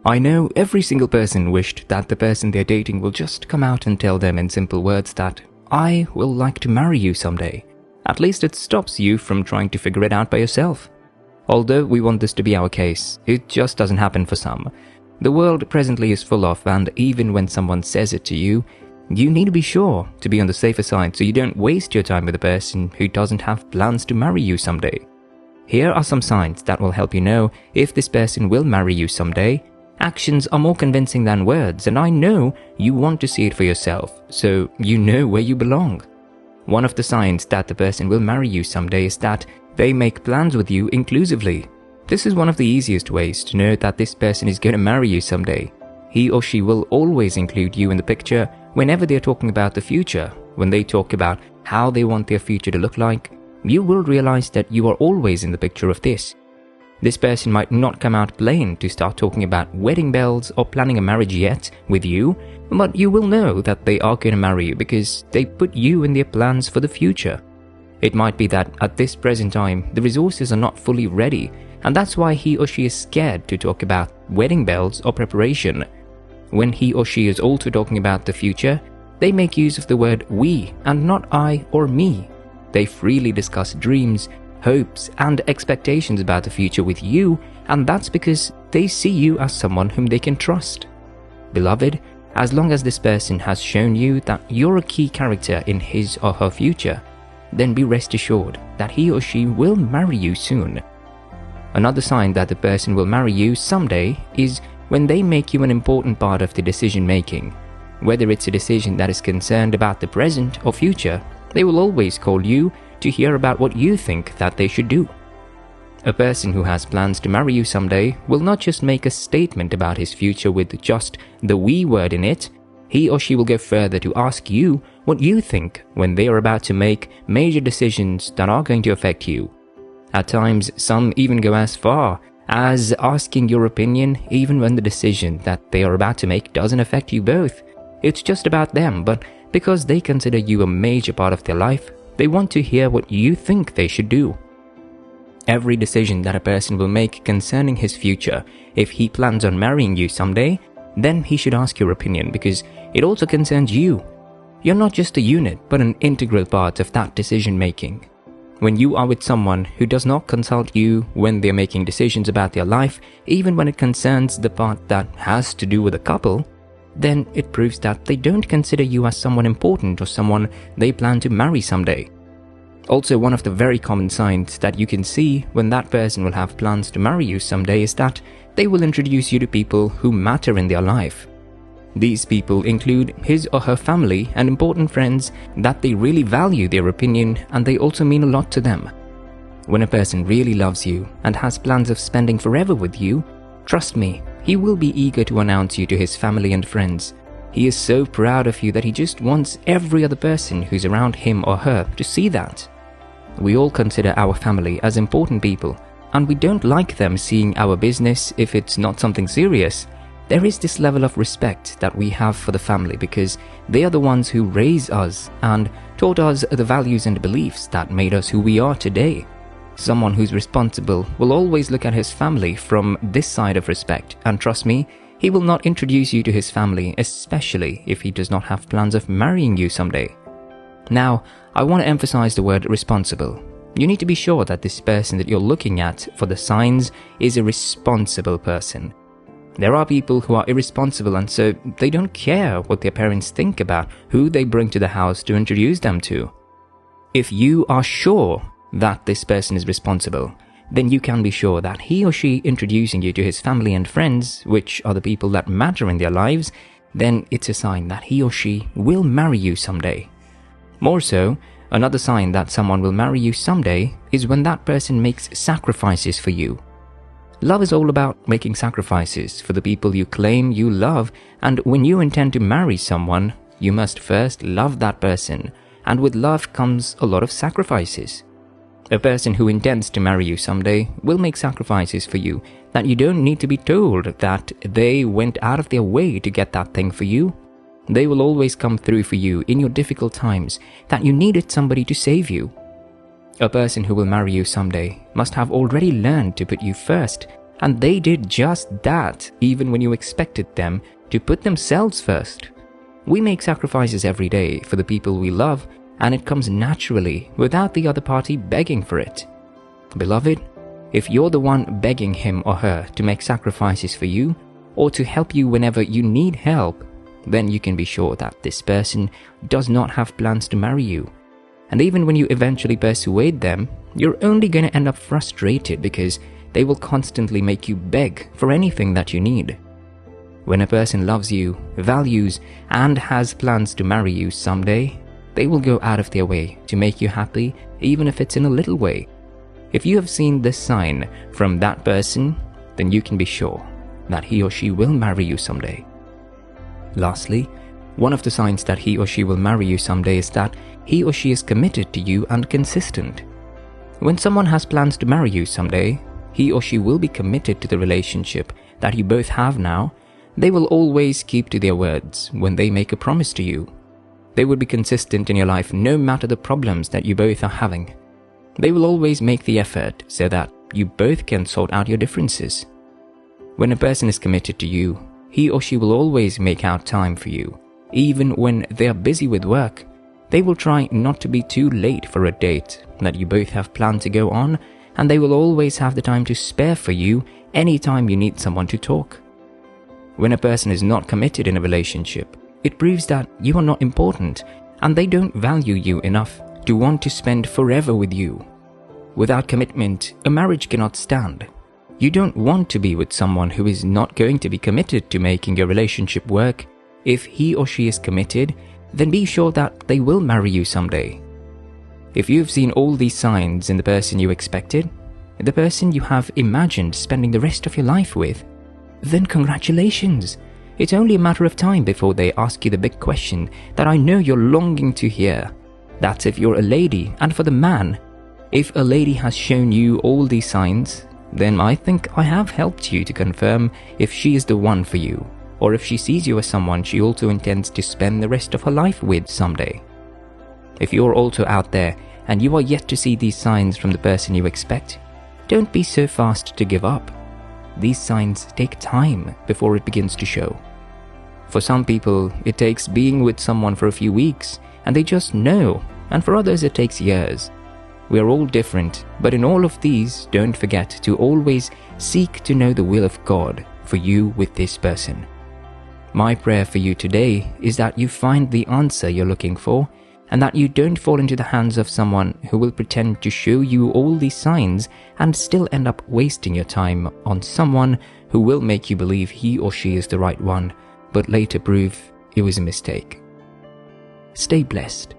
I know every single person wished that the person they're dating will just come out and tell them in simple words that, I will like to marry you someday. At least it stops you from trying to figure it out by yourself. Although we want this to be our case, it just doesn't happen for some. The world presently is full of, and even when someone says it to you, you need to be sure to be on the safer side so you don't waste your time with a person who doesn't have plans to marry you someday. Here are some signs that will help you know if this person will marry you someday. Actions are more convincing than words, and I know you want to see it for yourself, so you know where you belong. One of the signs that the person will marry you someday is that they make plans with you inclusively. This is one of the easiest ways to know that this person is going to marry you someday. He or she will always include you in the picture whenever they're talking about the future. When they talk about how they want their future to look like, you will realize that you are always in the picture of this. This person might not come out plain to start talking about wedding bells or planning a marriage yet with you, but you will know that they are going to marry you because they put you in their plans for the future. It might be that at this present time, the resources are not fully ready, and that's why he or she is scared to talk about wedding bells or preparation. When he or she is also talking about the future, they make use of the word we and not I or me. They freely discuss dreams, hopes, and expectations about the future with you, and that's because they see you as someone whom they can trust. Beloved, as long as this person has shown you that you're a key character in his or her future, then be rest assured that he or she will marry you soon. Another sign that the person will marry you someday is when they make you an important part of the decision making. Whether it's a decision that is concerned about the present or future, they will always call you to hear about what you think that they should do. A person who has plans to marry you someday will not just make a statement about his future with just the we word in it. He or she will go further to ask you what you think when they are about to make major decisions that are going to affect you. At times, some even go as far as asking your opinion even when the decision that they are about to make doesn't affect you both. It's just about them, but because they consider you a major part of their life, they want to hear what you think they should do. Every decision that a person will make concerning his future, if he plans on marrying you someday, then he should ask your opinion because it also concerns you. You're not just a unit, but an integral part of that decision making. When you are with someone who does not consult you when they're making decisions about their life, even when it concerns the part that has to do with a couple, then it proves that they don't consider you as someone important or someone they plan to marry someday. Also, one of the very common signs that you can see when that person will have plans to marry you someday is that they will introduce you to people who matter in their life. These people include his or her family and important friends that they really value their opinion and they also mean a lot to them. When a person really loves you and has plans of spending forever with you, trust me, he will be eager to announce you to his family and friends. He is so proud of you that he just wants every other person who's around him or her to see that. We all consider our family as important people, and we don't like them seeing our business if it's not something serious. There is this level of respect that we have for the family because they are the ones who raised us and taught us the values and beliefs that made us who we are today. Someone who's responsible will always look at his family from this side of respect, and trust me, he will not introduce you to his family, especially if he does not have plans of marrying you someday. Now, I want to emphasize the word responsible. You need to be sure that this person that you're looking at for the signs is a responsible person. There are people who are irresponsible and so they don't care what their parents think about who they bring to the house to introduce them to. If you are sure that this person is responsible, then you can be sure that he or she introducing you to his family and friends, which are the people that matter in their lives, then it's a sign that he or she will marry you someday. More so, another sign that someone will marry you someday is when that person makes sacrifices for you. Love is all about making sacrifices for the people you claim you love, and when you intend to marry someone, you must first love that person, and with love comes a lot of sacrifices. A person who intends to marry you someday will make sacrifices for you that you don't need to be told that they went out of their way to get that thing for you. They will always come through for you in your difficult times that you needed somebody to save you. A person who will marry you someday must have already learned to put you first And they did just that even when you expected them to put themselves first. We make sacrifices every day for the people we love, and it comes naturally without the other party begging for it. Beloved, if you're the one begging him or her to make sacrifices for you or to help you whenever you need help, then you can be sure that this person does not have plans to marry you. And even when you eventually persuade them, you're only going to end up frustrated because they will constantly make you beg for anything that you need. When a person loves you, values, and has plans to marry you someday, they will go out of their way to make you happy, even if it's in a little way. If you have seen this sign from that person, then you can be sure that he or she will marry you someday. Lastly, one of the signs that he or she will marry you someday is that he or she is committed to you and consistent. When someone has plans to marry you someday, he or she will be committed to the relationship that you both have now. They will always keep to their words when they make a promise to you. They will be consistent in your life no matter the problems that you both are having. They will always make the effort so that you both can sort out your differences. When a person is committed to you, he or she will always make out time for you. Even when they are busy with work, they will try not to be too late for a date that you both have planned to go on, and they will always have the time to spare for you anytime you need someone to talk. When a person is not committed in a relationship, it proves that you are not important and they don't value you enough to want to spend forever with you. Without commitment, a marriage cannot stand. You don't want to be with someone who is not going to be committed to making your relationship work. If he or she is committed, then be sure that they will marry you someday. If you've seen all these signs in the person you expected, the person you have imagined spending the rest of your life with, then congratulations. It's only a matter of time before they ask you the big question that I know you're longing to hear. That's if you're a lady, and for the man, if a lady has shown you all these signs, then I think I have helped you to confirm if she is the one for you, or if she sees you as someone she also intends to spend the rest of her life with someday. If you're also out there and you are yet to see these signs from the person you expect, don't be so fast to give up. These signs take time before it begins to show. For some people, it takes being with someone for a few weeks and they just know, and for others it takes years. We are all different, but in all of these, don't forget to always seek to know the will of God for you with this person. My prayer for you today is that you find the answer you're looking for, and that you don't fall into the hands of someone who will pretend to show you all these signs and still end up wasting your time on someone who will make you believe he or she is the right one, but later prove it was a mistake. Stay blessed.